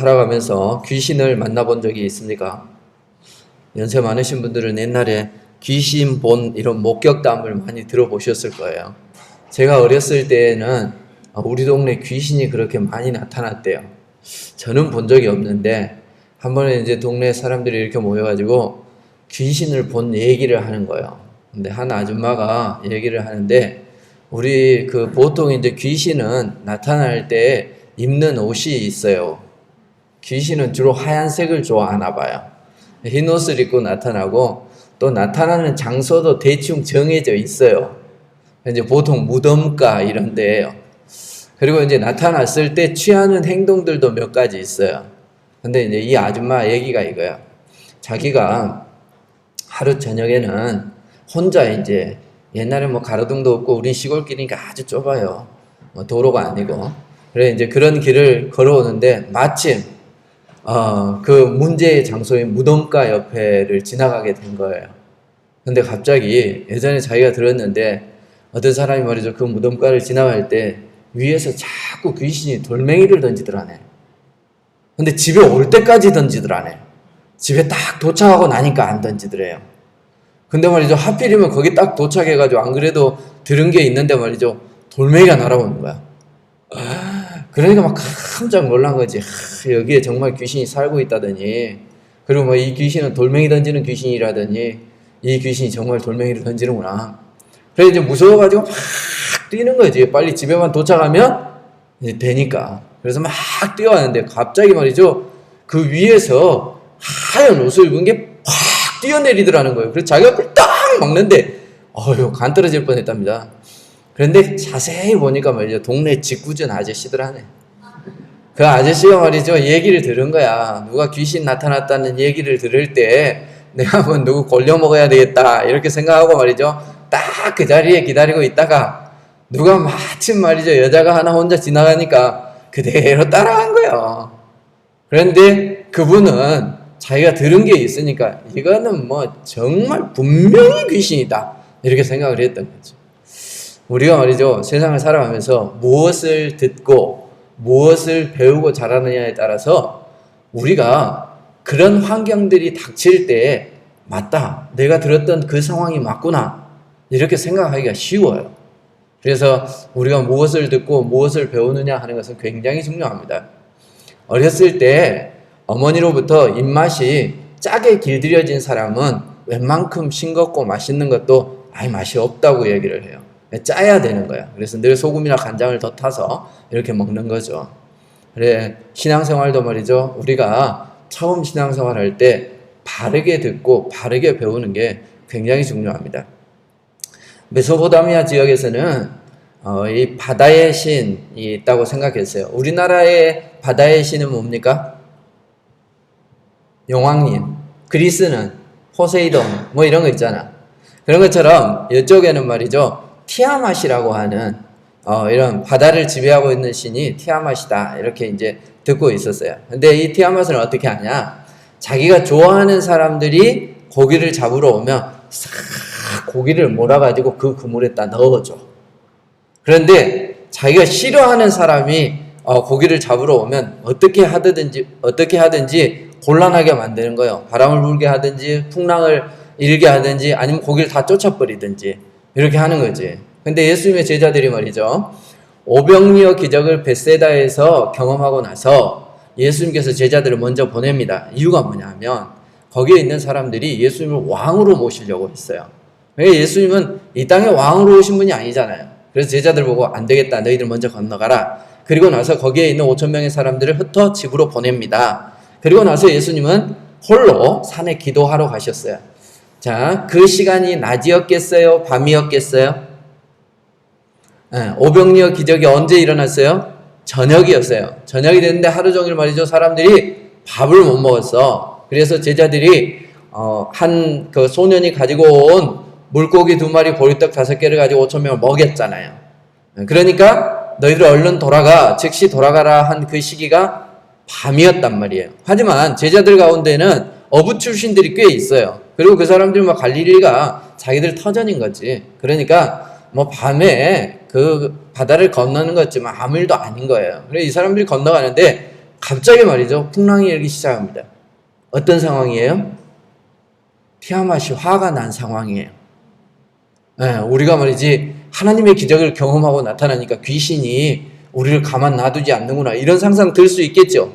살아가면서 귀신을 만나본 적이 있습니까? 연세 많으신 분들은 옛날에 귀신 본 이런 목격담을 많이 들어보셨을 거예요. 제가 어렸을 때에는 우리 동네 귀신이 그렇게 많이 나타났대요. 저는 본 적이 없는데 한 번에 이제 동네 사람들이 이렇게 모여가지고 귀신을 본 얘기를 하는 거예요. 근데 한 아줌마가 얘기를 하는데 우리 보통 이제 귀신은 나타날 때 입는 옷이 있어요. 귀신은 주로 하얀색을 좋아하나 봐요. 흰 옷을 입고 나타나고 또 나타나는 장소도 대충 정해져 있어요. 이제 보통 무덤가 이런 데예요. 그리고 이제 나타났을 때 취하는 행동들도 몇 가지 있어요. 근데 이제 이 아줌마 얘기가 이거야. 자기가 하루 저녁에는 혼자 이제 옛날에 뭐 가로등도 없고 우리 시골길이니까 아주 좁아요. 도로가 아니고. 그래 이제 그런 길을 걸어오는데 마침 그 문제의 장소인 무덤가 옆에를 지나가게 된 거예요. 근데 갑자기 예전에 자기가 들었는데 어떤 사람이 말이죠. 그 무덤가를 지나갈 때 위에서 자꾸 귀신이 돌멩이를 던지더라네. 근데 집에 올 때까지 던지더라네. 집에 딱 도착하고 나니까 안 던지더래요. 근데 말이죠. 하필이면 거기 딱 도착해가지고 안 그래도 들은 게 있는데 말이죠. 돌멩이가 날아오는 거야. 그러니까 막 깜짝 놀란 거지. 여기에 정말 귀신이 살고 있다더니, 그리고 뭐 이 귀신은 돌멩이 던지는 귀신이라더니 이 귀신이 정말 돌멩이를 던지는구나. 그래 이제 무서워가지고 막 뛰는 거지. 빨리 집에만 도착하면 이제 되니까. 그래서 막 뛰어왔는데 갑자기 말이죠. 그 위에서 하얀 옷을 입은 게 확 뛰어내리더라는 거예요. 그래서 자기가 그걸 딱 막는데 간 떨어질 뻔했답니다. 그런데 자세히 보니까 말이죠. 동네 짓궂은 아저씨들 하네. 그 아저씨가 말이죠. 얘기를 들은 거야. 누가 귀신 나타났다는 얘기를 들을 때 내가 한번 누구 골려 먹어야 되겠다 이렇게 생각하고 말이죠. 딱 그 자리에 기다리고 있다가 누가 마침 말이죠. 여자가 하나 혼자 지나가니까 그대로 따라간 거예요. 그런데 그분은 자기가 들은 게 있으니까 이거는 뭐 정말 분명히 귀신이다 이렇게 생각을 했던 거죠. 우리가 말이죠. 세상을 살아가면서 무엇을 듣고 무엇을 배우고 자라느냐에 따라서 우리가 그런 환경들이 닥칠 때 맞다. 내가 들었던 그 상황이 맞구나. 이렇게 생각하기가 쉬워요. 그래서 우리가 무엇을 듣고 무엇을 배우느냐 하는 것은 굉장히 중요합니다. 어렸을 때 어머니로부터 입맛이 짜게 길들여진 사람은 웬만큼 싱겁고 맛있는 것도 맛이 없다고 얘기를 해요. 짜야 되는 거야. 그래서 늘 소금이나 간장을 더 타서 이렇게 먹는 거죠. 그래 신앙생활도 말이죠. 우리가 처음 신앙생활 할 때 바르게 듣고 바르게 배우는 게 굉장히 중요합니다. 메소포타미아 지역에서는 이 바다의 신이 있다고 생각했어요. 우리나라의 바다의 신은 뭡니까? 용왕님. 그리스는 포세이돈 뭐 이런 거 있잖아. 그런 것처럼 이쪽에는 말이죠. 티아맛이라고 하는 이런 바다를 지배하고 있는 신이 티아맛이다 이렇게 이제 듣고 있었어요. 근데 이 티아맛은 어떻게 하냐? 자기가 좋아하는 사람들이 고기를 잡으러 오면 싹 고기를 몰아가지고 그 그물에다 넣어줘. 그런데 자기가 싫어하는 사람이 고기를 잡으러 오면 어떻게 하든지 곤란하게 만드는 거예요. 바람을 불게 하든지 풍랑을 일게 하든지 아니면 고기를 다 쫓아버리든지 이렇게 하는 거지. 근데 예수님의 제자들이 말이죠. 오병이어 기적을 벳세다에서 경험하고 나서 예수님께서 제자들을 먼저 보냅니다. 이유가 뭐냐면 거기에 있는 사람들이 예수님을 왕으로 모시려고 했어요. 예수님은 이 땅에 왕으로 오신 분이 아니잖아요. 그래서 제자들 보고 안 되겠다. 너희들 먼저 건너가라. 그리고 나서 거기에 있는 5,000명의 사람들을 흩어 집으로 보냅니다. 그리고 나서 예수님은 홀로 산에 기도하러 가셨어요. 자, 그 시간이 낮이었겠어요? 밤이었겠어요? 오병이어 기적이 언제 일어났어요? 저녁이었어요. 저녁이 됐는데 하루 종일 말이죠. 사람들이 밥을 못 먹었어. 그래서 제자들이 한 그 소년이 가지고 온 물고기 2마리, 보리떡 5개를 가지고 5,000명을 먹였잖아요. 그러니까 너희들 얼른 돌아가, 즉시 돌아가라 한 그 시기가 밤이었단 말이에요. 하지만 제자들 가운데는 어부 출신들이 꽤 있어요. 그리고 그 사람들 막 갈릴리가 자기들 터전인 거지. 그러니까 뭐 밤에 그 바다를 건너는 것 같지만 아무 일도 아닌 거예요. 그래서 이 사람들이 건너가는데 갑자기 말이죠. 풍랑이 일기 시작합니다. 어떤 상황이에요? 티아맛이 화가 난 상황이에요. 네, 우리가 말이지 하나님의 기적을 경험하고 나타나니까 귀신이 우리를 가만 놔두지 않는구나 이런 상상 들 수 있겠죠.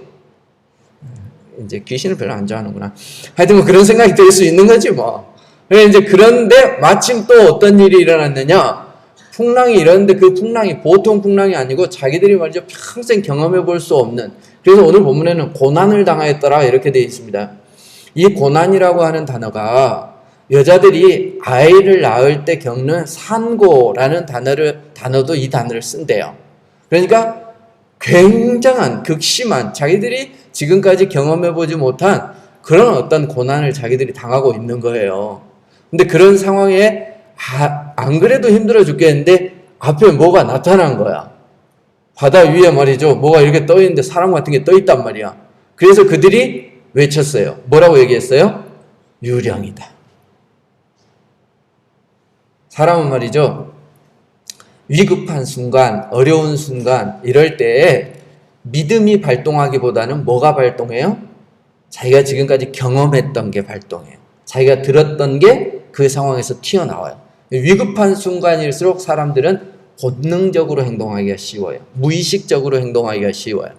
이제 귀신을 별로 안 좋아하는구나. 하여튼 뭐 그런 생각이 들 수 있는 거지 뭐. 그런데 마침 또 어떤 일이 일어났느냐? 풍랑이 일어났는데 그 풍랑이 보통 풍랑이 아니고 자기들이 말이죠 평생 경험해 볼 수 없는. 그래서 오늘 본문에는 고난을 당하였더라 이렇게 되어 있습니다. 이 고난이라고 하는 단어가 여자들이 아이를 낳을 때 겪는 산고라는 단어도 이 단어를 쓴대요. 그러니까 굉장한 극심한 자기들이 지금까지 경험해보지 못한 그런 어떤 고난을 자기들이 당하고 있는 거예요. 근데 그런 상황에 안 그래도 힘들어 죽겠는데 앞에 뭐가 나타난 거야. 바다 위에 말이죠. 뭐가 이렇게 떠 있는데 사람 같은 게 떠 있단 말이야. 그래서 그들이 외쳤어요. 뭐라고 얘기했어요? 유령이다. 사람은 말이죠. 위급한 순간, 어려운 순간 이럴 때 믿음이 발동하기보다는 뭐가 발동해요? 자기가 지금까지 경험했던 게 발동해요. 자기가 들었던 게 그 상황에서 튀어나와요. 위급한 순간일수록 사람들은 본능적으로 행동하기가 쉬워요. 무의식적으로 행동하기가 쉬워요.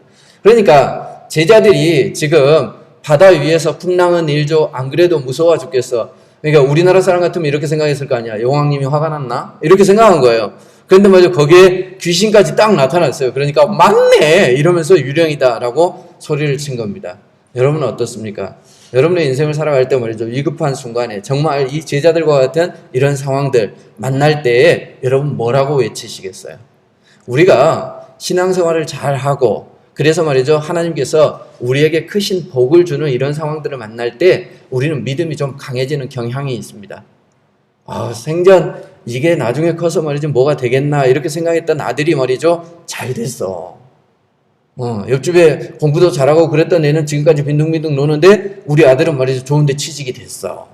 그러니까 제자들이 지금 바다 위에서 풍랑은 일조 안 그래도 무서워 죽겠어. 그러니까 우리나라 사람 같으면 이렇게 생각했을 거 아니야. 여왕님이 화가 났나? 이렇게 생각한 거예요. 그런데 말이죠. 거기에 귀신까지 딱 나타났어요. 그러니까 맞네! 이러면서 유령이다라고 소리를 친 겁니다. 여러분은 어떻습니까? 여러분의 인생을 살아갈 때 말이죠. 위급한 순간에 정말 이 제자들과 같은 이런 상황들 만날 때에 여러분 뭐라고 외치시겠어요? 우리가 신앙생활을 잘하고 그래서 말이죠. 하나님께서 우리에게 크신 복을 주는 이런 상황들을 만날 때 우리는 믿음이 좀 강해지는 경향이 있습니다. 생전 이게 나중에 커서 말이죠. 뭐가 되겠나 이렇게 생각했던 아들이 말이죠. 잘 됐어. 옆집에 공부도 잘하고 그랬던 애는 지금까지 빈둥빈둥 노는데 우리 아들은 말이죠. 좋은데 취직이 됐어.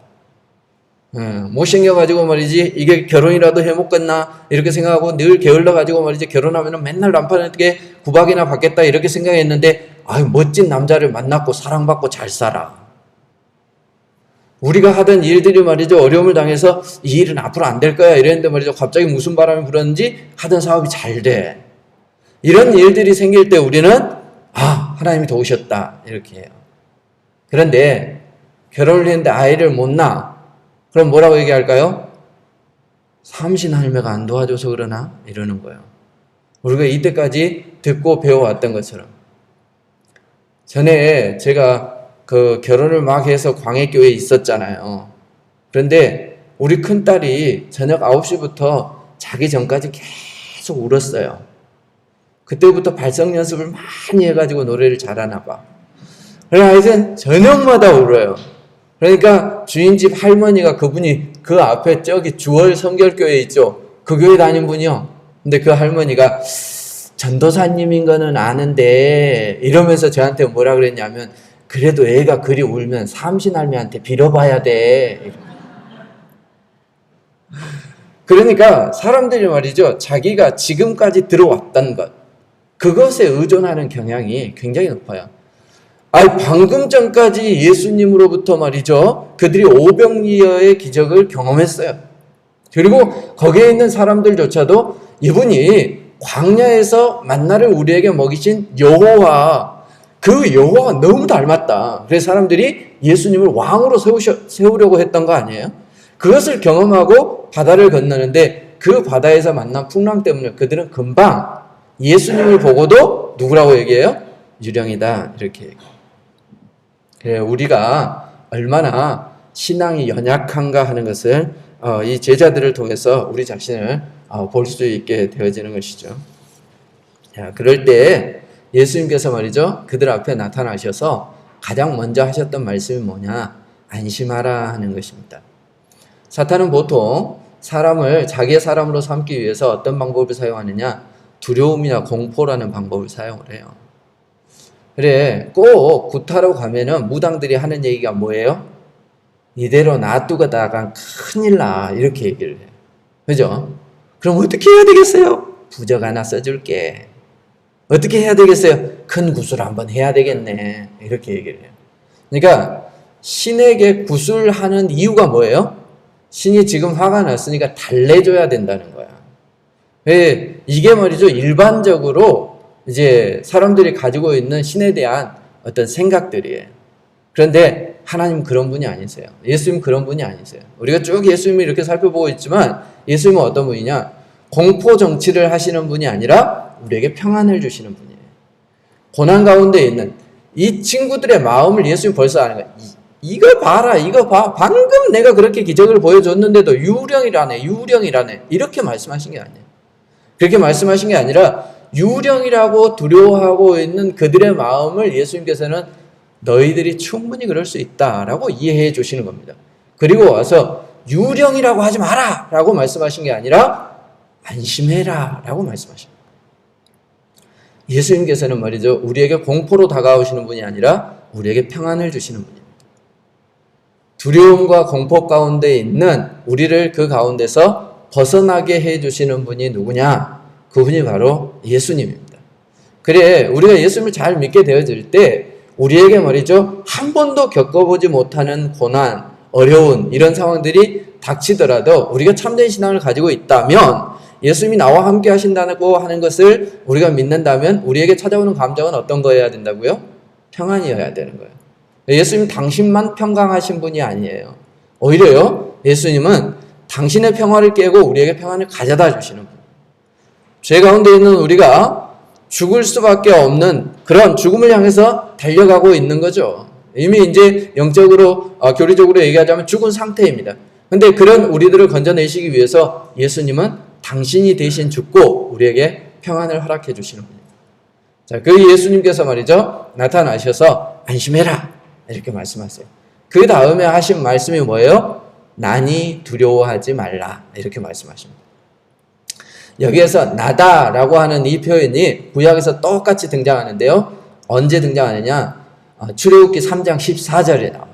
못생겨가지고 말이지 이게 결혼이라도 해먹겠나 이렇게 생각하고 늘 게을러가지고 말이지 결혼하면 맨날 남편에게 구박이나 받겠다 이렇게 생각했는데 멋진 남자를 만났고 사랑받고 잘 살아. 우리가 하던 일들이 말이죠. 어려움을 당해서 이 일은 앞으로 안 될 거야 이랬는데 말이죠. 갑자기 무슨 바람이 불었는지 하던 사업이 잘 돼. 이런 일들이 생길 때 우리는 하나님이 도우셨다 이렇게 해요. 그런데 결혼을 했는데 아이를 못 낳아. 그럼 뭐라고 얘기할까요? 삼신 할매가 안 도와줘서 그러나? 이러는 거예요. 우리가 이때까지 듣고 배워왔던 것처럼. 전에 제가 그 결혼을 막 해서 광해교회에 있었잖아요. 그런데 우리 큰딸이 저녁 9시부터 자기 전까지 계속 울었어요. 그때부터 발성 연습을 많이 해가지고 노래를 잘하나 봐. 그래서 하여튼 저녁마다 울어요. 그러니까 주인집 할머니가 그분이 그 앞에 저기 주월 성결교회 있죠. 그 교회 다닌 분이요. 근데 그 할머니가 전도사님인 거는 아는데 이러면서 저한테 뭐라 그랬냐면 그래도 애가 그리 울면 삼신할매한테 빌어봐야 돼. 그러니까 사람들이 말이죠. 자기가 지금까지 들어왔던 것 그것에 의존하는 경향이 굉장히 높아요. 방금 전까지 예수님으로부터 말이죠. 그들이 오병이어의 기적을 경험했어요. 그리고 거기에 있는 사람들조차도 이분이 광야에서 만나를 우리에게 먹이신 여호와 그 여호와가 너무 닮았다. 그래서 사람들이 예수님을 왕으로 세우려고 했던 거 아니에요? 그것을 경험하고 바다를 건너는데 그 바다에서 만난 풍랑 때문에 그들은 금방 예수님을 보고도 누구라고 얘기해요? 유령이다 이렇게 얘기해요. 그래 우리가 얼마나 신앙이 연약한가 하는 것을 이 제자들을 통해서 우리 자신을 볼 수 있게 되어지는 것이죠. 그럴 때 예수님께서 말이죠. 그들 앞에 나타나셔서 가장 먼저 하셨던 말씀이 뭐냐? 안심하라 하는 것입니다. 사탄은 보통 사람을 자기의 사람으로 삼기 위해서 어떤 방법을 사용하느냐? 두려움이나 공포라는 방법을 사용을 해요. 그래, 꼭 구타로 가면은 무당들이 하는 얘기가 뭐예요? 이대로 놔두고다가 큰일 나. 이렇게 얘기를 해요. 그죠? 그럼 어떻게 해야 되겠어요? 부적 하나 써줄게. 어떻게 해야 되겠어요? 큰 구슬 한번 해야 되겠네. 이렇게 얘기를 해요. 그러니까 신에게 구술하는 이유가 뭐예요? 신이 지금 화가 났으니까 달래줘야 된다는 거야. 왜? 이게 말이죠. 일반적으로 이제 사람들이 가지고 있는 신에 대한 어떤 생각들이에요. 그런데 하나님 그런 분이 아니세요. 예수님 그런 분이 아니세요. 우리가 쭉 예수님을 이렇게 살펴보고 있지만 예수님은 어떤 분이냐? 공포 정치를 하시는 분이 아니라 우리에게 평안을 주시는 분이에요. 고난 가운데 있는 이 친구들의 마음을 예수님이 벌써 아는 거예요. 이거 봐라, 이거 봐. 방금 내가 그렇게 기적을 보여줬는데도 유령이라네. 이렇게 말씀하신 게 아니에요. 그렇게 말씀하신 게 아니라 유령이라고 두려워하고 있는 그들의 마음을 예수님께서는 너희들이 충분히 그럴 수 있다라고 이해해 주시는 겁니다. 그리고 와서 유령이라고 하지 마라 라고 말씀하신 게 아니라 안심해라 라고 말씀하신 거예요. 예수님께서는 말이죠. 우리에게 공포로 다가오시는 분이 아니라 우리에게 평안을 주시는 분입니다. 두려움과 공포 가운데 있는 우리를 그 가운데서 벗어나게 해주시는 분이 누구냐? 그분이 바로 예수님입니다. 그래, 우리가 예수님을 잘 믿게 되어질 때 우리에게 말이죠. 한 번도 겪어보지 못하는 고난, 어려운 이런 상황들이 닥치더라도 우리가 참된 신앙을 가지고 있다면 예수님이 나와 함께 하신다고 하는 것을 우리가 믿는다면 우리에게 찾아오는 감정은 어떤 거여야 된다고요? 평안이어야 되는 거예요. 예수님 당신만 평강하신 분이 아니에요. 오히려요. 예수님은 당신의 평화를 깨고 우리에게 평안을 가져다 주시는 분. 죄 가운데 있는 우리가 죽을 수밖에 없는 그런 죽음을 향해서 달려가고 있는 거죠. 이미 이제 영적으로, 교리적으로 얘기하자면 죽은 상태입니다. 근데 그런 우리들을 건져내시기 위해서 예수님은 당신이 대신 죽고 우리에게 평안을 허락해 주시는 분입니다. 자, 그 예수님께서 말이죠. 나타나셔서 안심해라. 이렇게 말씀하세요. 그 다음에 하신 말씀이 뭐예요? 난이 두려워하지 말라. 이렇게 말씀하십니다. 여기에서 나다라고 하는 이 표현이 구약에서 똑같이 등장하는데요. 언제 등장하느냐? 출애굽기 3장 14절에 나와요.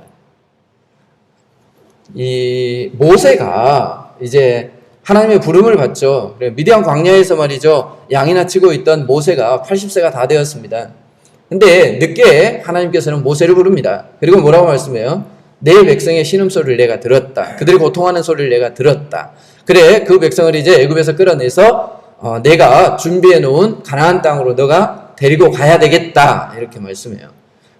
이 모세가 이제 하나님의 부름을 받죠. 미디안 광야에서 말이죠. 양이나 치고 있던 모세가 80세가 다 되었습니다. 근데 늦게 하나님께서는 모세를 부릅니다. 그리고 뭐라고 말씀해요? 내 백성의 신음소리를 내가 들었다. 그들이 고통하는 소리를 내가 들었다. 그래, 그 백성을 이제 애굽에서 끌어내서 내가 준비해 놓은 가나안 땅으로 너가 데리고 가야 되겠다. 이렇게 말씀해요.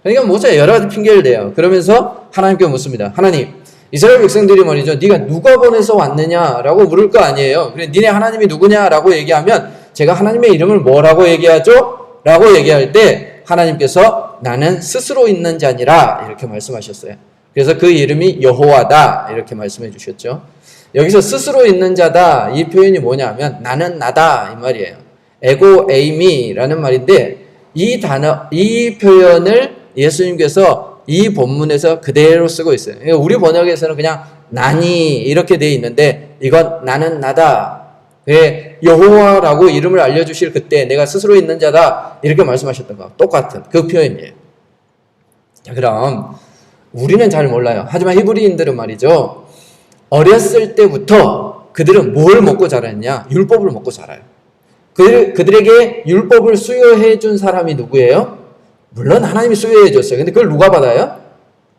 그러니까 모세가 여러 가지 핑계를 대요. 그러면서 하나님께 묻습니다. 하나님, 이스라엘 백성들이 말이죠. 네가 누가 보내서 왔느냐라고 물을 거 아니에요. 그래, 니네 하나님이 누구냐라고 얘기하면 제가 하나님의 이름을 뭐라고 얘기하죠? 라고 얘기할 때 하나님께서 나는 스스로 있는 자니라 이렇게 말씀하셨어요. 그래서 그 이름이 여호와다 이렇게 말씀해 주셨죠. 여기서 스스로 있는 자다 이 표현이 뭐냐면 나는 나다 이 말이에요. 에고 에이미라는 말인데 이 단어, 이 표현을 예수님께서 이 본문에서 그대로 쓰고 있어요. 우리 번역에서는 그냥 나니 이렇게 돼 있는데 이건 나는 나다. 왜 여호와라고 이름을 알려주실 그때 내가 스스로 있는 자다 이렇게 말씀하셨던 거 똑같은 그 표현이에요. 자, 그럼 우리는 잘 몰라요. 하지만 히브리인들은 말이죠. 어렸을 때부터 그들은 뭘 먹고 자랐냐? 율법을 먹고 자라요. 그들에게 율법을 수여해 준 사람이 누구예요? 물론 하나님이 수여해 줬어요. 근데 그걸 누가 받아요?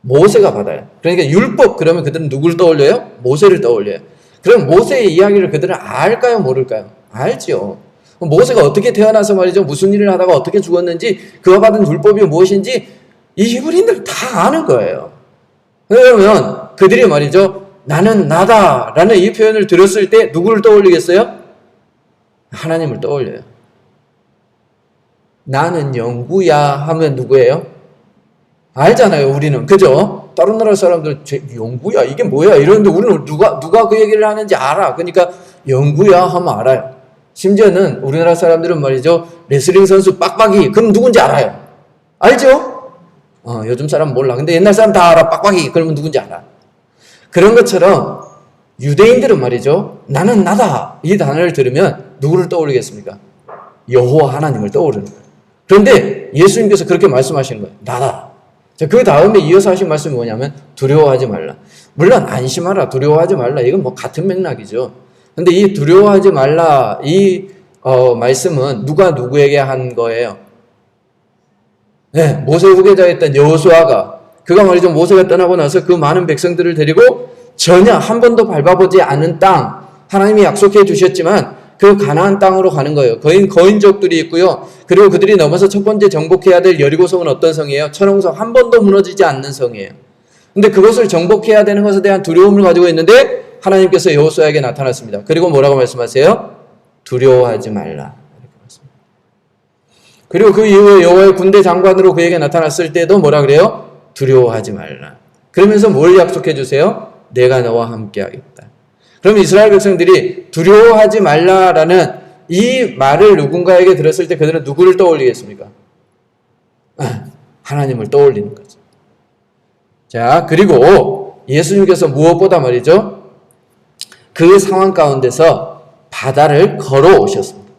모세가 받아요. 그러니까 율법 그러면 그들은 누굴 떠올려요? 모세를 떠올려요. 그럼 모세의 이야기를 그들은 알까요? 모를까요? 알죠. 모세가 어떻게 태어나서 말이죠. 무슨 일을 하다가 어떻게 죽었는지 그가 받은 율법이 무엇인지 이 히브리인들 다 아는 거예요. 그러면 그들이 말이죠. 나는 나다 라는 이 표현을 들었을 때 누구를 떠올리겠어요? 하나님을 떠올려요. 나는 영구야 하면 누구예요? 알잖아요, 우리는. 그죠? 다른 나라 사람들, 영구야? 이게 뭐야? 이러는데 우리는 누가 그 얘기를 하는지 알아. 그러니까 영구야 하면 알아요. 심지어는 우리나라 사람들은 말이죠. 레슬링 선수 빡빡이. 그럼 누군지 알아요. 알죠? 요즘 사람 몰라. 근데 옛날 사람 다 알아. 빡빡이. 그러면 누군지 알아. 그런 것처럼 유대인들은 말이죠. 나는 나다. 이 단어를 들으면 누구를 떠올리겠습니까? 여호와 하나님을 떠오르는 거예요. 그런데 예수님께서 그렇게 말씀하시는 거예요. 나다. 자, 그 다음에 이어서 하신 말씀이 뭐냐면 두려워하지 말라. 물론 안심하라, 두려워하지 말라. 이건 뭐 같은 맥락이죠. 근데 이 두려워하지 말라 이 말씀은 누가 누구에게 한 거예요? 네, 모세 후계자였던 여호수아가 그가 말이죠 모세가 떠나고 나서 그 많은 백성들을 데리고 전혀 한 번도 밟아보지 않은 땅 하나님이 약속해 주셨지만 그 가나안 땅으로 가는 거예요. 거인족들이 있고요. 그리고 그들이 넘어서 첫 번째 정복해야 될 여리고성은 어떤 성이에요? 천홍성 한 번도 무너지지 않는 성이에요. 근데 그것을 정복해야 되는 것에 대한 두려움을 가지고 있는데 하나님께서 여호수아에게 나타났습니다. 그리고 뭐라고 말씀하세요? 두려워하지 말라. 그리고 그 이후에 여호와의 군대 장관으로 그에게 나타났을 때도 뭐라 그래요? 두려워하지 말라. 그러면서 뭘 약속해 주세요? 내가 너와 함께 하겠다. 그럼 이스라엘 백성들이 두려워하지 말라라는 이 말을 누군가에게 들었을 때 그들은 누구를 떠올리겠습니까? 하나님을 떠올리는 거죠. 자, 그리고 예수님께서 무엇보다 말이죠. 그 상황 가운데서 바다를 걸어오셨습니다.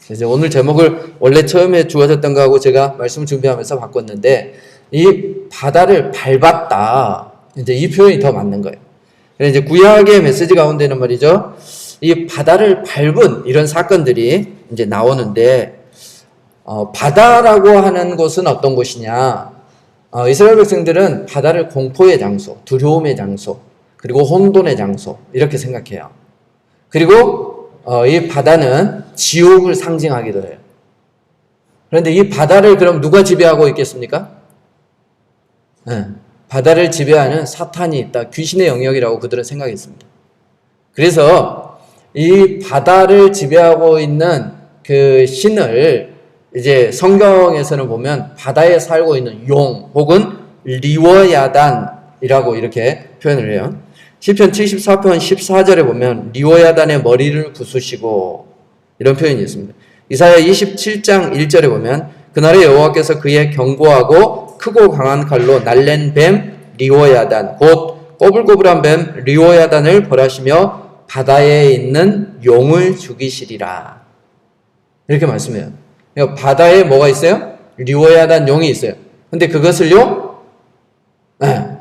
그래서 오늘 제목을 원래 처음에 주어졌던 거하고 제가 말씀을 준비하면서 바꿨는데 이 바다를 밟았다. 이제 이 표현이 더 맞는 거예요. 그래서 이제 구약의 메시지 가운데는 말이죠. 이 바다를 밟은 이런 사건들이 이제 나오는데 바다라고 하는 곳은 어떤 곳이냐? 이스라엘 백성들은 바다를 공포의 장소, 두려움의 장소, 그리고 혼돈의 장소 이렇게 생각해요. 그리고 이 바다는 지옥을 상징하기도 해요. 그런데 이 바다를 그럼 누가 지배하고 있겠습니까? 네. 바다를 지배하는 사탄이 있다. 귀신의 영역이라고 그들은 생각했습니다. 그래서 이 바다를 지배하고 있는 그 신을 이제 성경에서는 보면 바다에 살고 있는 용 혹은 리워야단이라고 이렇게 표현을 해요. 시편 74편 14절에 보면 리워야단의 머리를 부수시고 이런 표현이 있습니다. 이사야 27장 1절에 보면 그날에 여호와께서 그의 견고하고 크고 강한 칼로 날랜 뱀 리워야단 곧 꼬불꼬불한 뱀 리워야단을 벌하시며 바다에 있는 용을 죽이시리라. 이렇게 말씀해요. 그러니까 바다에 뭐가 있어요? 리워야단 용이 있어요. 근데 그것을요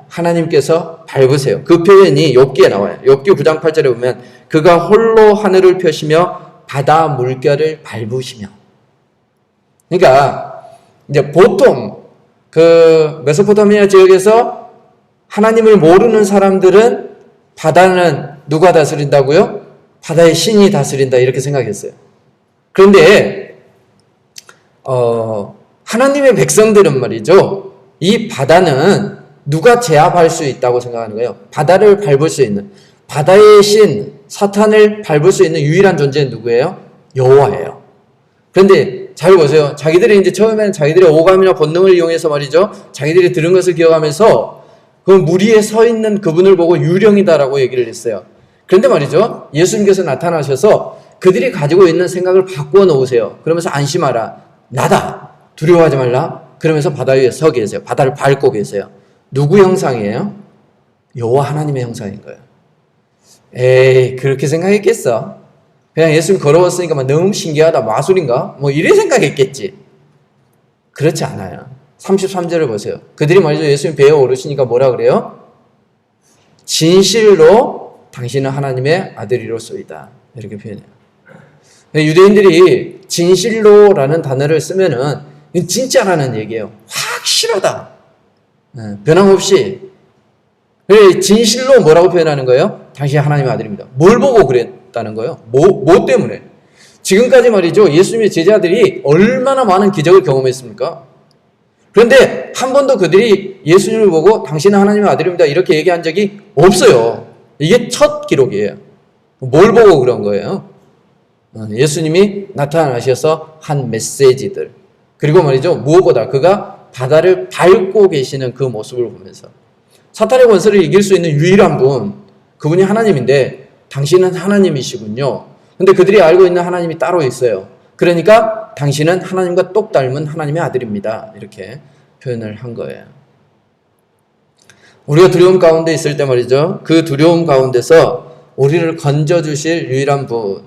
하나님께서 밟으세요. 그 표현이 욥기에 나와요. 욥기 9장 8절에 보면 그가 홀로 하늘을 펴시며 바다 물결을 밟으시며. 그러니까 이제 보통 그 메소포타미아 지역에서 하나님을 모르는 사람들은 바다는 누가 다스린다고요? 바다의 신이 다스린다 이렇게 생각했어요. 그런데 하나님의 백성들은 말이죠. 이 바다는 누가 제압할 수 있다고 생각하는 거예요? 바다를 밟을 수 있는 바다의 신 사탄을 밟을 수 있는 유일한 존재는 누구예요? 여호와예요. 그런데 잘 보세요. 자기들이 이제 처음에는 자기들의 오감이나 본능을 이용해서 말이죠. 자기들이 들은 것을 기억하면서 그 물 위에 서 있는 그분을 보고 유령이다라고 얘기를 했어요. 그런데 말이죠. 예수님께서 나타나셔서 그들이 가지고 있는 생각을 바꾸어 놓으세요. 그러면서 안심하라. 나다. 두려워하지 말라. 그러면서 바다 위에 서 계세요. 바다를 밟고 계세요. 누구 형상이에요? 여호와 하나님의 형상인 거예요. 에이, 그렇게 생각했겠어? 그냥 예수님 걸어왔으니까 너무 신기하다. 마술인가? 뭐 이래 생각했겠지. 그렇지 않아요. 33절을 보세요. 그들이 말이죠. 예수님 배에 오르시니까 뭐라 그래요? 진실로 당신은 하나님의 아들이로소이다. 이렇게 표현해요. 유대인들이 진실로라는 단어를 쓰면은 진짜라는 얘기예요. 확실하다. 변함없이. 진실로 뭐라고 표현하는 거예요? 당신이 하나님의 아들입니다. 뭘 보고 그랬다는 거예요? 뭐 때문에? 지금까지 말이죠. 예수님의 제자들이 얼마나 많은 기적을 경험했습니까? 그런데 한 번도 그들이 예수님을 보고 당신은 하나님의 아들입니다. 이렇게 얘기한 적이 없어요. 이게 첫 기록이에요. 뭘 보고 그런 거예요? 예수님이 나타나셔서 한 메시지들. 그리고 말이죠. 무엇보다 그가 바다를 밟고 계시는 그 모습을 보면서 사탄의 권세를 이길 수 있는 유일한 분, 그분이 하나님인데 당신은 하나님이시군요. 근데 그들이 알고 있는 하나님이 따로 있어요. 그러니까 당신은 하나님과 똑 닮은 하나님의 아들입니다. 이렇게 표현을 한 거예요. 우리가 두려움 가운데 있을 때 말이죠. 그 두려움 가운데서 우리를 건져주실 유일한 분.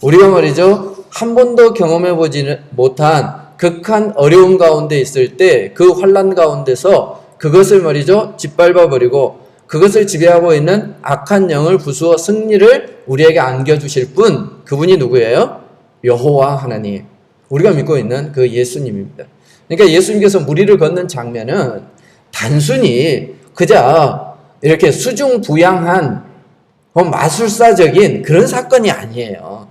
우리가 말이죠. 한 번도 경험해보지 못한 극한 어려움 가운데 있을 때 그 환난 가운데서 그것을 말이죠. 짓밟아버리고 그것을 지배하고 있는 악한 영을 부수어 승리를 우리에게 안겨주실 분. 그분이 누구예요? 여호와 하나님, 우리가 믿고 있는 그 예수님입니다. 그러니까 예수님께서 무리를 걷는 장면은 단순히 그저 이렇게 수중부양한 마술사적인 그런 사건이 아니에요.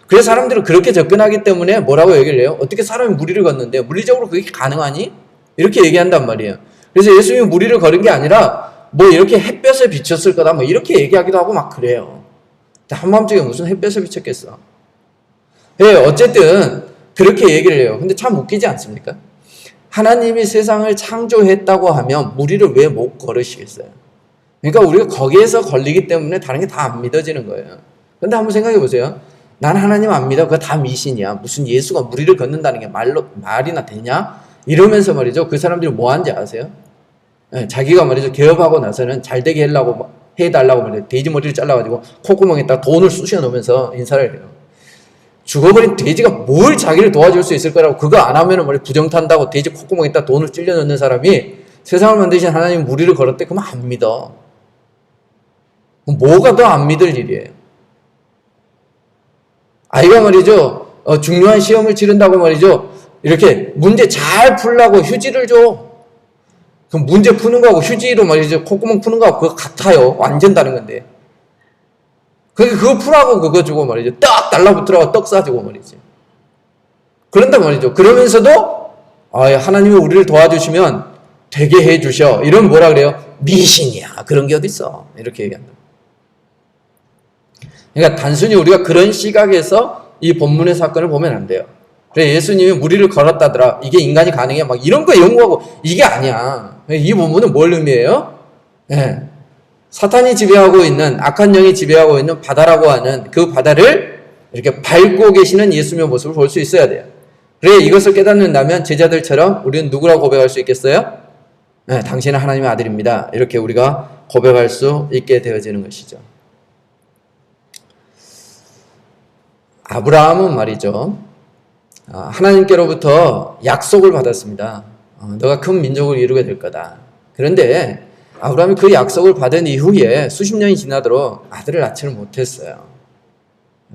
그래서 사람들은 그렇게 접근하기 때문에 뭐라고 얘기를 해요? 어떻게 사람이 무리를 걷는데 물리적으로 그게 가능하니? 이렇게 얘기한단 말이에요. 그래서 예수님이 무리를 걸은 게 아니라 뭐 이렇게 햇볕에 비쳤을 거다 뭐 이렇게 얘기하기도 하고 막 그래요. 한밤중에 무슨 햇볕에 비쳤겠어. 예, 어쨌든 그렇게 얘기를 해요. 근데 참 웃기지 않습니까? 하나님이 세상을 창조했다고 하면 무리를 왜 못 걸으시겠어요? 그러니까 우리가 거기에서 걸리기 때문에 다른 게 다 안 믿어지는 거예요. 근데 한번 생각해 보세요. 난 하나님 안 믿어. 그거 다 미신이야. 무슨 예수가 무리를 걷는다는 게 말이나 되냐? 이러면서 말이죠. 그 사람들이 뭐 하는지 아세요? 네, 자기가 말이죠. 개업하고 나서는 잘 되게 해달라고 말이죠. 돼지 머리를 잘라가지고 콧구멍에다 돈을 쑤셔 넣으면서 인사를 해요. 죽어버린 돼지가 뭘 자기를 도와줄 수 있을 거라고 그거 안 하면은 말이죠. 부정탄다고 돼지 콧구멍에다 돈을 찔려 넣는 사람이 세상을 만드신 하나님 무리를 걸었대. 그러면 안 믿어. 뭐가 더 안 믿을 일이에요. 아이가 말이죠, 중요한 시험을 치른다고 말이죠, 이렇게 문제 잘 풀라고 휴지를 줘. 그럼 문제 푸는 거하고 휴지로 말이죠, 콧구멍 푸는 거하고 그거 같아요. 완전 다른 건데. 그거 풀라고 그거 주고 말이죠. 딱 달라붙으라고 떡 싸주고 말이지. 그런단 말이죠. 그러면서도, 하나님이 우리를 도와주시면 되게 해주셔. 이런 뭐라 그래요? 미신이야. 그런 게 어딨어. 이렇게 얘기한다. 그러니까 단순히 우리가 그런 시각에서 이 본문의 사건을 보면 안 돼요. 그래, 예수님이 무리를 걸었다더라. 이게 인간이 가능해? 막 이런 거 연구하고 이게 아니야. 이 본문은 뭘 의미해요? 네. 사탄이 지배하고 있는, 악한 영이 지배하고 있는 바다라고 하는 그 바다를 이렇게 밟고 계시는 예수님의 모습을 볼 수 있어야 돼요. 그래, 이것을 깨닫는다면 제자들처럼 우리는 누구라고 고백할 수 있겠어요? 네, 당신은 하나님의 아들입니다. 이렇게 우리가 고백할 수 있게 되어지는 것이죠. 아브라함은 말이죠, 하나님께로부터 약속을 받았습니다. 너가 큰 민족을 이루게 될 거다. 그런데 아브라함이 그 약속을 받은 이후에 수십 년이 지나도록 아들을 낳지를 못했어요.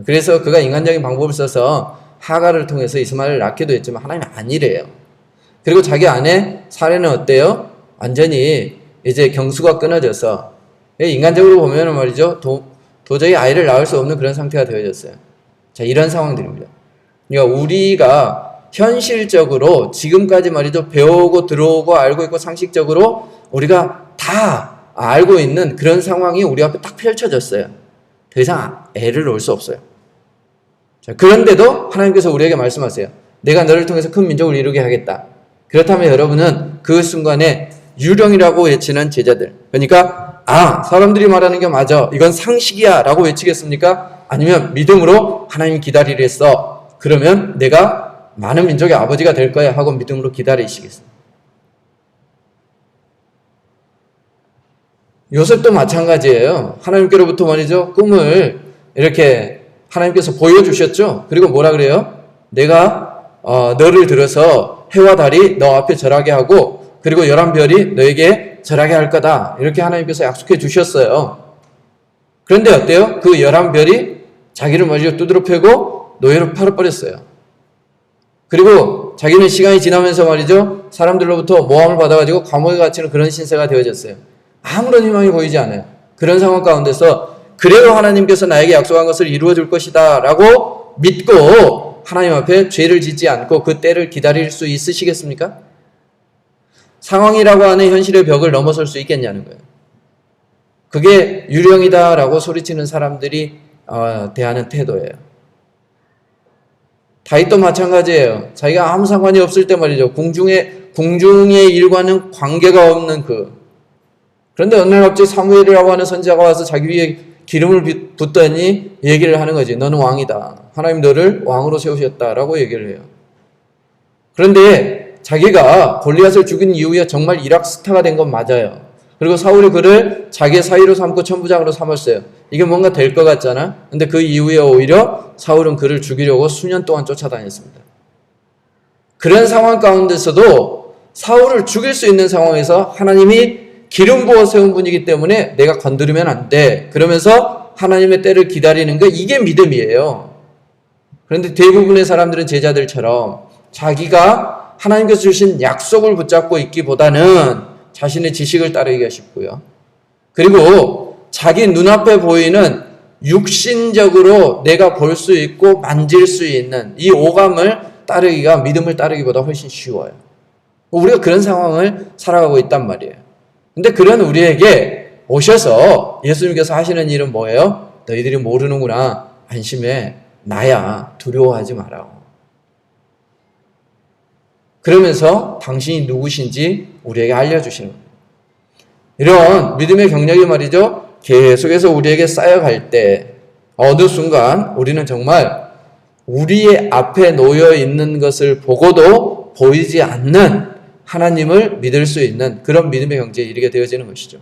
그래서 그가 인간적인 방법을 써서 하갈을 통해서 이스마엘을 낳기도 했지만 하나님이 아니래요. 그리고 자기 아내 사례는 어때요? 완전히 이제 경수가 끊어져서 인간적으로 보면 말이죠, 도저히 아이를 낳을 수 없는 그런 상태가 되어졌어요. 자, 이런 상황들입니다. 그러니까 우리가 현실적으로 지금까지 말이죠, 배우고 들어오고 알고 있고 상식적으로 우리가 다 알고 있는 그런 상황이 우리 앞에 딱 펼쳐졌어요. 더 이상 애를 놓을 수 없어요. 자, 그런데도 하나님께서 우리에게 말씀하세요. 내가 너를 통해서 큰 민족을 이루게 하겠다. 그렇다면 여러분은 그 순간에 유령이라고 외치는 제자들, 그러니까 사람들이 말하는 게 맞아, 이건 상식이야 라고 외치겠습니까? 아니면 믿음으로 하나님 기다리랬어, 그러면 내가 많은 민족의 아버지가 될 거야 하고 믿음으로 기다리시겠습니다. 요셉도 마찬가지예요. 하나님께로부터 말이죠, 꿈을 이렇게 하나님께서 보여주셨죠. 그리고 뭐라 그래요? 내가 너를 들어서 해와 달이 너 앞에 절하게 하고 그리고 11별이 너에게 절하게 할 거다. 이렇게 하나님께서 약속해 주셨어요. 그런데 어때요? 그 11별이 자기를 말이죠, 두드러 패고 노예로 팔아버렸어요. 그리고 자기는 시간이 지나면서 말이죠, 사람들로부터 모함을 받아가지고 감옥에 갇히는 그런 신세가 되어졌어요. 아무런 희망이 보이지 않아요. 그런 상황 가운데서 그래도 하나님께서 나에게 약속한 것을 이루어 줄 것이다 라고 믿고 하나님 앞에 죄를 짓지 않고 그 때를 기다릴 수 있으시겠습니까? 상황이라고 하는 현실의 벽을 넘어설 수 있겠냐는 거예요. 그게 유령이다 라고 소리치는 사람들이 대하는 태도예요. 다윗도 마찬가지예요. 자기가 아무 상관이 없을 때 말이죠, 궁중의 일과는 관계가 없는 그런데 어느 날 갑자기 사무엘이라고 하는 선지자가 와서 자기 위에 기름을 붓더니 얘기를 하는 거지. 너는 왕이다. 하나님 너를 왕으로 세우셨다라고 얘기를 해요. 그런데 자기가 골리앗을 죽인 이후에 정말 이락 스타가 된 건 맞아요. 그리고 사울이 그를 자기의 사위로 삼고 천부장으로 삼았어요. 이게 뭔가 될 것 같잖아. 근데 그 이후에 오히려 사울은 그를 죽이려고 수년 동안 쫓아다녔습니다. 그런 상황 가운데서도 사울을 죽일 수 있는 상황에서 하나님이 기름 부어 세운 분이기 때문에 내가 건드리면 안 돼. 그러면서 하나님의 때를 기다리는 거, 이게 믿음이에요. 그런데 대부분의 사람들은 제자들처럼 자기가 하나님께서 주신 약속을 붙잡고 있기보다는 자신의 지식을 따르기가 쉽고요. 그리고 자기 눈앞에 보이는 육신적으로 내가 볼 수 있고 만질 수 있는 이 오감을 따르기가 믿음을 따르기보다 훨씬 쉬워요. 우리가 그런 상황을 살아가고 있단 말이에요. 근데 그런 우리에게 오셔서 예수님께서 하시는 일은 뭐예요? 너희들이 모르는구나. 안심해. 나야. 두려워하지 마라. 그러면서 당신이 누구신지 우리에게 알려주시는 거예요. 이런 믿음의 경력이 말이죠. 계속해서 우리에게 쌓여갈 때 어느 순간 우리는 정말 우리의 앞에 놓여 있는 것을 보고도 보이지 않는 하나님을 믿을 수 있는 그런 믿음의 경지에 이르게 되어지는 것이죠.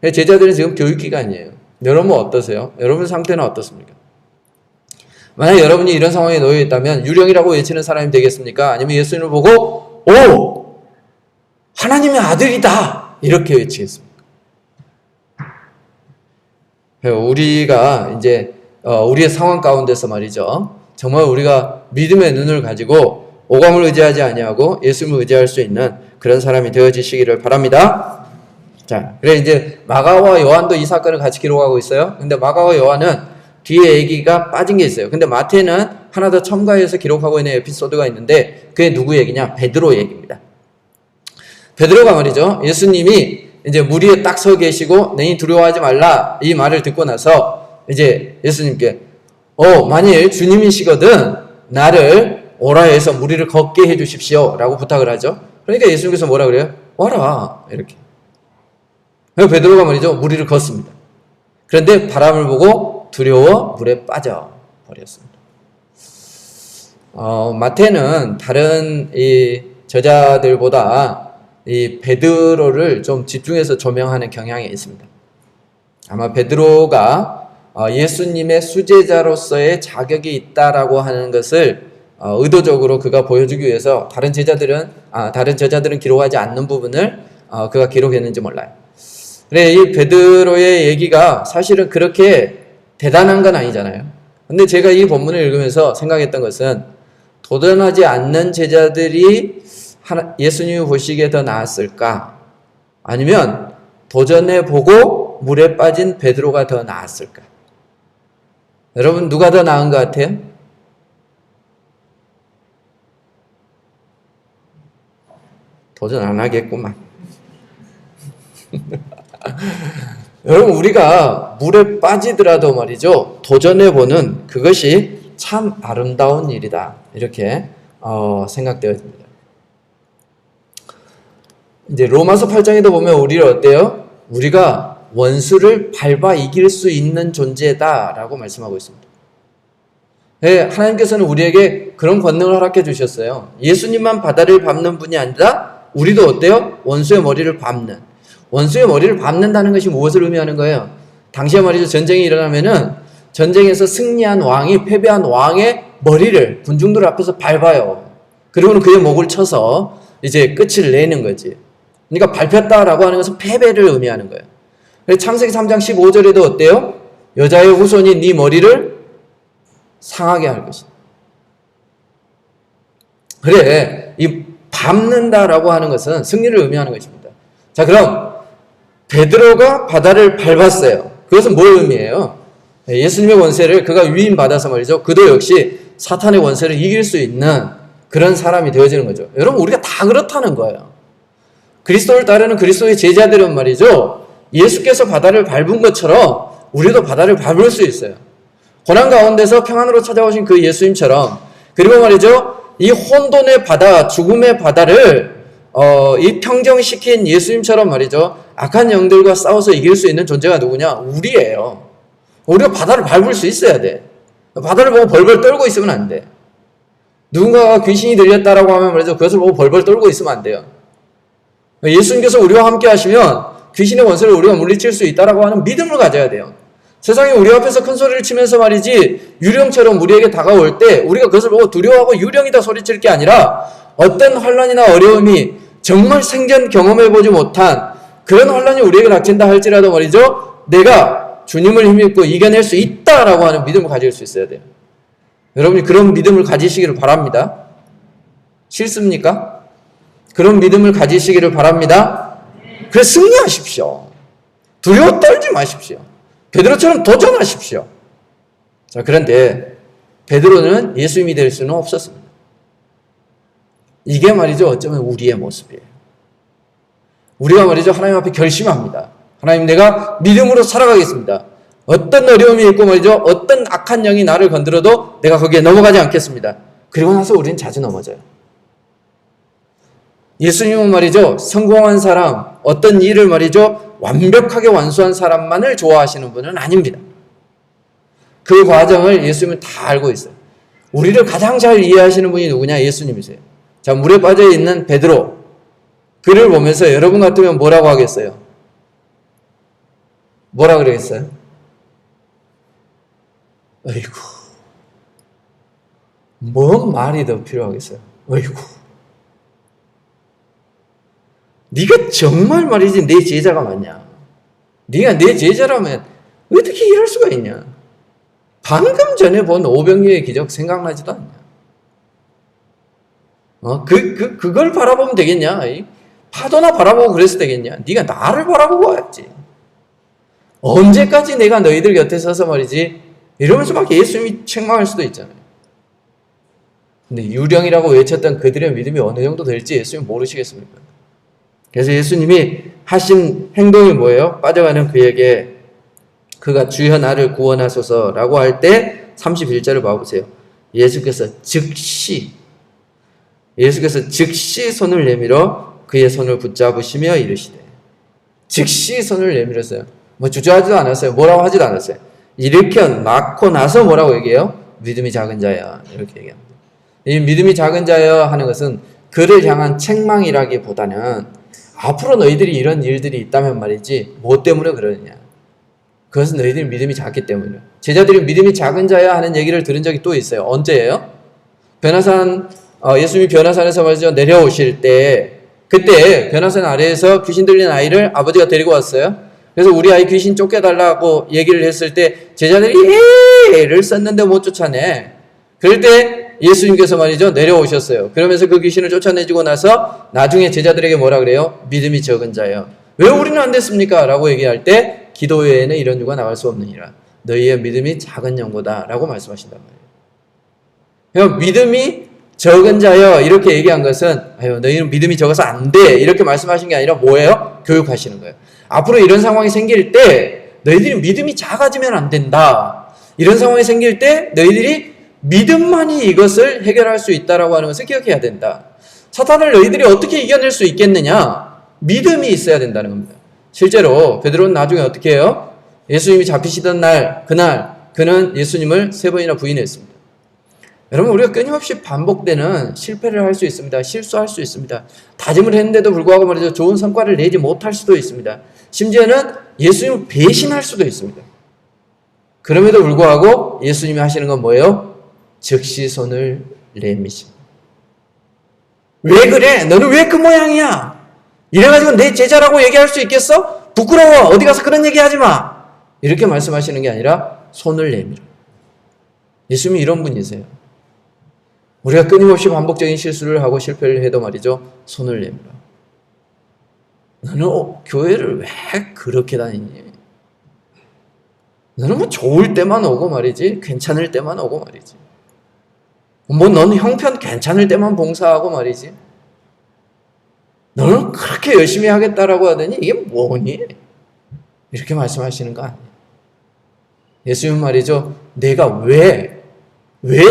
제자들은 지금 교육기간이에요. 여러분 어떠세요? 여러분 상태는 어떻습니까? 만약 여러분이 이런 상황에 놓여 있다면 유령이라고 외치는 사람이 되겠습니까? 아니면 예수님을 보고 오! 하나님의 아들이다! 이렇게 외치겠습니까? 우리가 이제 우리의 상황 가운데서 말이죠. 정말 우리가 믿음의 눈을 가지고 오감을 의지하지 아니하고 예수님을 의지할 수 있는 그런 사람이 되어지시기를 바랍니다. 자, 그래 이제 마가와 요한도 이 사건을 같이 기록하고 있어요. 근데 마가와 요한은 뒤에 얘기가 빠진 게 있어요. 근데 마태는 하나 더 첨가해서 기록하고 있는 에피소드가 있는데 그게 누구 얘기냐? 베드로 얘기입니다. 베드로가 말이죠. 예수님이 이제 물 위에 딱 서 계시고 너희 두려워하지 말라 이 말을 듣고 나서 이제 예수님께 만일 주님이시거든 나를 오라 해서 물 위를 걷게 해주십시오 라고 부탁을 하죠. 그러니까 예수님께서 뭐라 그래요? 와라 이렇게. 베드로가 말이죠. 물 위를 걷습니다. 그런데 바람을 보고 두려워 물에 빠져 버렸습니다. 마태는 다른 이 저자들보다 이 베드로를 좀 집중해서 조명하는 경향이 있습니다. 아마 베드로가 예수님의 수제자로서의 자격이 있다라고 하는 것을 의도적으로 그가 보여주기 위해서 다른 저자들은 기록하지 않는 부분을 그가 기록했는지 몰라요. 그래, 이 베드로의 얘기가 사실은 그렇게 대단한 건 아니잖아요. 근데 제가 이 본문을 읽으면서 생각했던 것은 도전하지 않는 제자들이 예수님이 보시기에 더 나았을까? 아니면 도전해보고 물에 빠진 베드로가 더 나았을까? 여러분 누가 더 나은 것 같아요? 도전 안 하겠구만. 여러분 우리가 물에 빠지더라도 말이죠. 도전해보는 그것이 참 아름다운 일이다. 이렇게 생각되어집니다. 이제 로마서 8장에도 보면 우리를 어때요? 우리가 원수를 밟아 이길 수 있는 존재다라고 말씀하고 있습니다. 네, 하나님께서는 우리에게 그런 권능을 허락해 주셨어요. 예수님만 바다를 밟는 분이 아니라 우리도 어때요? 원수의 머리를 밟는. 원수의 머리를 밟는다는 것이 무엇을 의미하는 거예요? 당시에 말이죠. 전쟁이 일어나면은 전쟁에서 승리한 왕이 패배한 왕의 머리를 군중들 앞에서 밟아요. 그리고는 그의 목을 쳐서 이제 끝을 내는 거지. 그러니까 밟혔다라고 하는 것은 패배를 의미하는 거예요. 창세기 3장 15절에도 어때요? 여자의 후손이 네 머리를 상하게 할 것이다. 그래, 이 밟는다라고 하는 것은 승리를 의미하는 것입니다. 자, 그럼 베드로가 바다를 밟았어요. 그것은 뭘 의미해요? 예수님의 원세를 그가 위임받아서 말이죠. 그도 역시 사탄의 원세를 이길 수 있는 그런 사람이 되어지는 거죠. 여러분 우리가 다 그렇다는 거예요. 그리스도를 따르는 그리스도의 제자들은 말이죠. 예수께서 바다를 밟은 것처럼 우리도 바다를 밟을 수 있어요. 고난 가운데서 평안으로 찾아오신 그 예수님처럼 그리고 말이죠. 이 혼돈의 바다, 죽음의 바다를 이 평정시킨 예수님처럼 말이죠. 악한 영들과 싸워서 이길 수 있는 존재가 누구냐? 우리예요. 우리가 바다를 밟을 수 있어야 돼. 바다를 보고 벌벌 떨고 있으면 안 돼. 누군가가 귀신이 들렸다라고 하면 말이죠. 그것을 보고 벌벌 떨고 있으면 안 돼요. 예수님께서 우리와 함께 하시면 귀신의 원수를 우리가 물리칠 수 있다라고 하는 믿음을 가져야 돼요. 세상에 우리 앞에서 큰 소리를 치면서 말이지 유령처럼 우리에게 다가올 때 우리가 그것을 보고 두려워하고 유령이다 소리칠 게 아니라 어떤 환난이나 어려움이 정말 생전 경험해보지 못한 그런 환난이 우리에게 닥친다 할지라도 말이죠. 내가 주님을 힘입고 이겨낼 수 있다라고 하는 믿음을 가질 수 있어야 돼요. 여러분이 그런 믿음을 가지시기를 바랍니다. 싫습니까? 그런 믿음을 가지시기를 바랍니다. 그래서 승리하십시오. 두려워 떨지 마십시오. 베드로처럼 도전하십시오. 자, 그런데 베드로는 예수님이 될 수는 없었습니다. 이게 말이죠, 어쩌면 우리의 모습이에요. 우리가 말이죠, 하나님 앞에 결심합니다. 하나님, 내가 믿음으로 살아가겠습니다. 어떤 어려움이 있고 말이죠, 어떤 악한 영이 나를 건드려도 내가 거기에 넘어가지 않겠습니다. 그리고 나서 우리는 자주 넘어져요. 예수님은 말이죠, 성공한 사람, 어떤 일을 말이죠, 완벽하게 완수한 사람만을 좋아하시는 분은 아닙니다. 그 과정을 예수님은 다 알고 있어요. 우리를 가장 잘 이해하시는 분이 누구냐? 예수님이세요. 자, 물에 빠져 있는 베드로, 그를 보면서 여러분 같으면 뭐라고 하겠어요? 뭐라 그러겠어요? 어이구, 뭔 말이 더 필요하겠어요? 어이구, 네가 정말 말이지 내 제자가 맞냐? 네가 내 제자라면 어떻게 이럴 수가 있냐? 방금 전에 본 오병이어의 기적 생각나지도 않냐? 그걸 바라보면 되겠냐? 파도나 바라보고 그래서 되겠냐? 네가 나를 바라보고 와야지. 언제까지 내가 너희들 곁에 서서 말이지? 이러면서 막 예수님이 책망할 수도 있잖아요. 근데 유령이라고 외쳤던 그들의 믿음이 어느 정도 될지 예수님 모르시겠습니까? 그래서 예수님이 하신 행동이 뭐예요? 빠져가는 그에게 그가 주여 나를 구원하소서라고 할 때 31절을 봐보세요. 예수께서 즉시 손을 내밀어 그의 손을 붙잡으시며 이르시되, 즉시 손을 내밀었어요. 뭐 주저하지도 않았어요. 뭐라고 하지도 않았어요. 일으켜 낳고 나서 뭐라고 얘기해요? 믿음이 작은 자야, 이렇게 얘기합니다. 이 믿음이 작은 자야 하는 것은 그를 향한 책망이라기보다는 앞으로 너희들이 이런 일들이 있다면 말이지, 뭐 때문에 그러느냐? 그것은 너희들이 믿음이 작기 때문이에요. 제자들이 믿음이 작은 자야 하는 얘기를 들은 적이 또 있어요. 언제예요? 예수님이 변화산에서 말이죠, 내려오실 때, 그때 변화산 아래에서 귀신 들린 아이를 아버지가 데리고 왔어요. 그래서 우리 아이 귀신 쫓겨달라고 얘기를 했을 때 제자들이 를 썼는데 못 쫓아내. 그럴 때 예수님께서 말이죠, 내려오셨어요. 그러면서 그 귀신을 쫓아내주고 나서 나중에 제자들에게 뭐라 그래요? 믿음이 적은 자요. 왜 우리는 안 됐습니까? 라고 얘기할 때 기도 외에는 이런 유가 나갈 수 없느니라. 너희의 믿음이 작은 영보다 라고 말씀하신단 말이에요. 믿음이 적은 자여 이렇게 얘기한 것은 너희는 믿음이 적어서 안 돼 이렇게 말씀하신 게 아니라 뭐예요? 교육하시는 거예요. 앞으로 이런 상황이 생길 때 너희들이 믿음이 작아지면 안 된다. 이런 상황이 생길 때 너희들이 믿음만이 이것을 해결할 수 있다라고 하는 것을 기억해야 된다. 사탄을 너희들이 어떻게 이겨낼 수 있겠느냐? 믿음이 있어야 된다는 겁니다. 실제로 베드로는 나중에 어떻게 해요? 예수님이 잡히시던 그날 그는 예수님을 3번이나 부인했습니다. 여러분, 우리가 끊임없이 반복되는 실패를 할 수 있습니다. 실수할 수 있습니다. 다짐을 했는데도 불구하고 말이죠, 좋은 성과를 내지 못할 수도 있습니다. 심지어는 예수님을 배신할 수도 있습니다. 그럼에도 불구하고 예수님이 하시는 건 뭐예요? 즉시 손을 내미십니다. 왜 그래? 너는 왜 그 모양이야? 이래가지고 내 제자라고 얘기할 수 있겠어? 부끄러워. 어디 가서 그런 얘기 하지 마. 이렇게 말씀하시는 게 아니라 손을 내밀어. 예수님이 이런 분이세요. 우리가 끊임없이 반복적인 실수를 하고 실패를 해도 말이죠, 손을 내밀어. 너는 교회를 왜 그렇게 다니니? 너는 뭐 좋을 때만 오고 말이지, 괜찮을 때만 오고 말이지. 뭐 너는 형편 괜찮을 때만 봉사하고 말이지. 너는 그렇게 열심히 하겠다라고 하더니 이게 뭐니? 이렇게 말씀하시는 거 아니에요. 예수님 말이죠, 내가 왜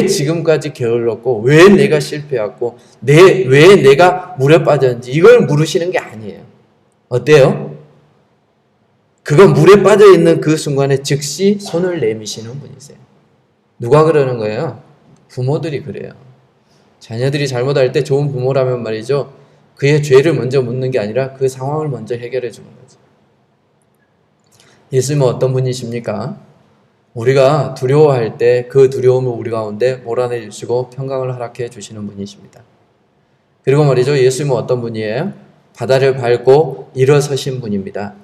지금까지 게을렀고 왜 내가 실패했고 왜 내가 물에 빠졌는지 이걸 물으시는 게 아니에요. 어때요? 그가 물에 빠져 있는 그 순간에 즉시 손을 내미시는 분이세요. 누가 그러는 거예요? 부모들이 그래요. 자녀들이 잘못할 때 좋은 부모라면 말이죠, 그의 죄를 먼저 묻는 게 아니라 그 상황을 먼저 해결해 주는 거죠. 예수님은 어떤 분이십니까? 우리가 두려워할 때 그 두려움을 우리 가운데 몰아내 주시고 평강을 허락해 주시는 분이십니다. 그리고 말이죠, 예수님은 어떤 분이에요? 바다를 밟고 일어서신 분입니다.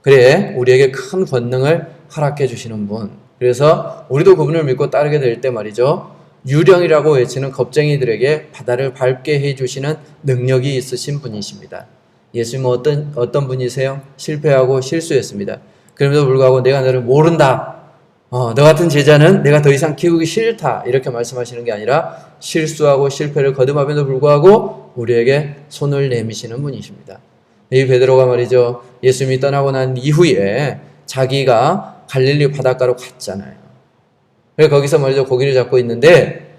그래, 우리에게 큰 권능을 허락해 주시는 분. 그래서 우리도 그분을 믿고 따르게 될 때 말이죠, 유령이라고 외치는 겁쟁이들에게 바다를 밟게 해주시는 능력이 있으신 분이십니다. 예수님은 어떤 분이세요? 실패하고 실수했습니다. 그럼에도 불구하고 내가 너를 모른다. 너 같은 제자는 내가 더 이상 키우기 싫다. 이렇게 말씀하시는 게 아니라 실수하고 실패를 거듭함에도 불구하고 우리에게 손을 내미시는 분이십니다. 이 베드로가 말이죠. 예수님이 떠나고 난 이후에 자기가 갈릴리 바닷가로 갔잖아요. 그래서 거기서 말이죠. 고기를 잡고 있는데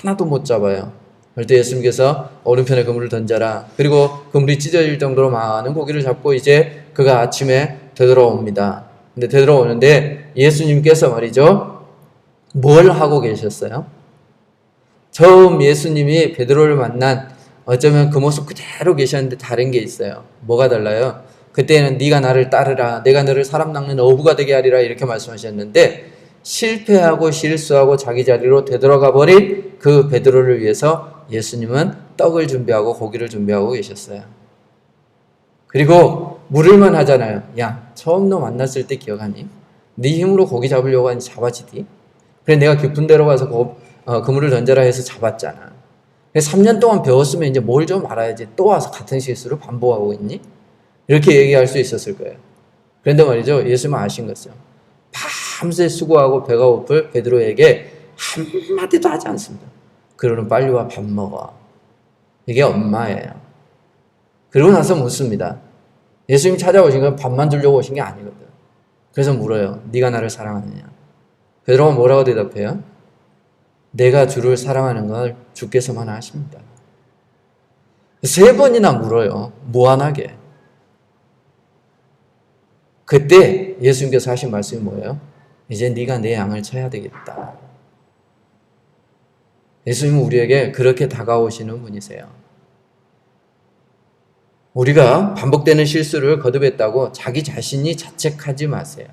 하나도 못 잡아요. 그럴 때 예수님께서 오른편에 그물을 던져라. 그리고 그물이 찢어질 정도로 많은 고기를 잡고 이제 그가 아침에 되돌아옵니다. 근데 되돌아오는데 예수님께서 말이죠. 뭘 하고 계셨어요? 처음 예수님이 베드로를 만난 어쩌면 그 모습 그대로 계셨는데 다른 게 있어요. 뭐가 달라요? 그때는 네가 나를 따르라. 내가 너를 사람 낚는 어부가 되게 하리라 이렇게 말씀하셨는데 실패하고 실수하고 자기 자리로 되돌아가 버린 그 베드로를 위해서 예수님은 떡을 준비하고 고기를 준비하고 계셨어요. 그리고 물을만 하잖아요. 야, 처음 너 만났을 때 기억하니? 네 힘으로 고기 잡으려고 하니 잡아지디? 그래 내가 깊은 데로 가서 그물을 던져라 해서 잡았잖아. 3년 동안 배웠으면 이제 뭘 좀 알아야지 또 와서 같은 실수를 반복하고 있니? 이렇게 얘기할 수 있었을 거예요. 그런데 말이죠. 예수님은 아신 것이죠. 밤새 수고하고 배가 고플 베드로에게 한마디도 하지 않습니다. 그러는 빨리 와 밥 먹어. 이게 엄마예요. 그러고 나서 묻습니다. 예수님 찾아오신 건 밥만 주려고 오신 게 아니거든. 그래서 물어요. 네가 나를 사랑하느냐? 베드로가 뭐라고 대답해요? 내가 주를 사랑하는 걸 주께서만 아십니다. 3번이나 물어요. 무한하게. 그때 예수님께서 하신 말씀이 뭐예요? 이제 네가 내 양을 쳐야 되겠다. 예수님은 우리에게 그렇게 다가오시는 분이세요. 우리가 반복되는 실수를 거듭했다고 자기 자신이 자책하지 마세요.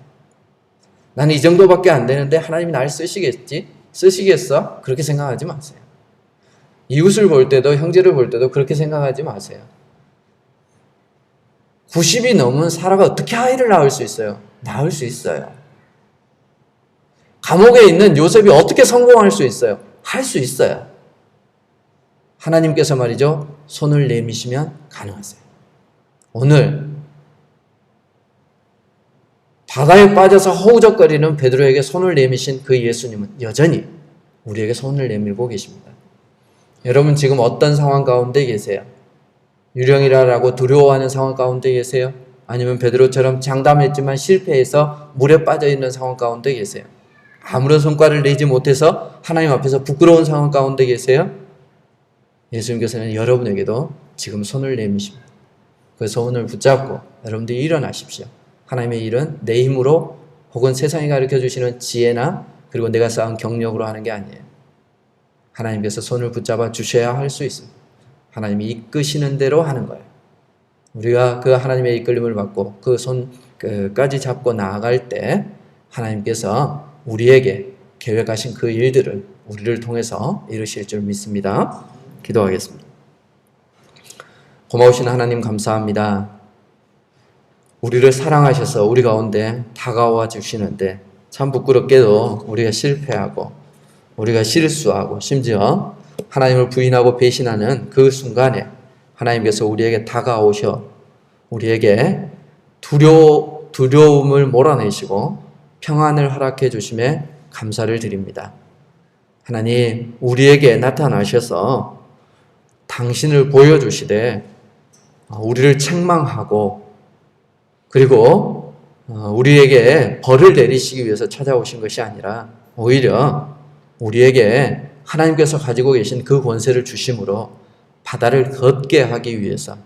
나는 이 정도밖에 안 되는데 하나님이 날 쓰시겠지? 쓰시겠어? 그렇게 생각하지 마세요. 이웃을 볼 때도 형제를 볼 때도 그렇게 생각하지 마세요. 90이 넘은 사라가 어떻게 아이를 낳을 수 있어요? 낳을 수 있어요. 감옥에 있는 요셉이 어떻게 성공할 수 있어요? 할 수 있어요. 하나님께서 말이죠. 손을 내미시면 가능하세요. 오늘 바다에 빠져서 허우적거리는 베드로에게 손을 내미신 그 예수님은 여전히 우리에게 손을 내밀고 계십니다. 여러분 지금 어떤 상황 가운데 계세요? 유령이라고 두려워하는 상황 가운데 계세요? 아니면 베드로처럼 장담했지만 실패해서 물에 빠져있는 상황 가운데 계세요? 아무런 성과를 내지 못해서 하나님 앞에서 부끄러운 상황 가운데 계세요? 예수님께서는 여러분에게도 지금 손을 내미십니다. 그 손을 붙잡고 여러분들이 일어나십시오. 하나님의 일은 내 힘으로 혹은 세상이 가르쳐주시는 지혜나 그리고 내가 쌓은 경력으로 하는 게 아니에요. 하나님께서 손을 붙잡아 주셔야 할 수 있습니다. 하나님이 이끄시는 대로 하는 거예요. 우리가 그 하나님의 이끌림을 받고 그 손까지 잡고 나아갈 때 하나님께서 우리에게 계획하신 그 일들을 우리를 통해서 이루실 줄 믿습니다. 기도하겠습니다. 고마우신 하나님 감사합니다. 우리를 사랑하셔서 우리 가운데 다가와 주시는데 참 부끄럽게도 우리가 실패하고 우리가 실수하고 심지어 하나님을 부인하고 배신하는 그 순간에 하나님께서 우리에게 다가오셔 우리에게 두려움을 몰아내시고 평안을 허락해 주심에 감사를 드립니다. 하나님 우리에게 나타나셔서 당신을 보여주시되 우리를 책망하고 그리고 우리에게 벌을 내리시기 위해서 찾아오신 것이 아니라 오히려 우리에게 하나님께서 가지고 계신 그 권세를 주심으로 바다를 걷게 하기 위해서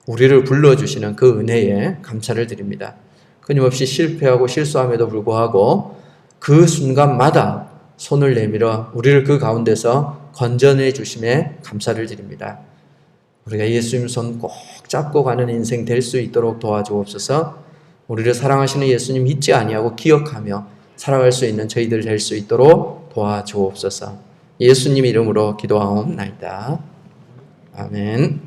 우리를 불러주시는 그 은혜에 감사를 드립니다. 끊임없이 실패하고 실수함에도 불구하고 그 순간마다 손을 내밀어 우리를 그 가운데서 건져내 주심에 감사를 드립니다. 우리가 예수님 손 꼭 잡고 가는 인생 될 수 있도록 도와주옵소서. 우리를 사랑하시는 예수님 잊지 아니하고 기억하며 살아갈 수 있는 저희들 될 수 있도록 도와주옵소서. 예수님 이름으로 기도하옵나이다. 아멘.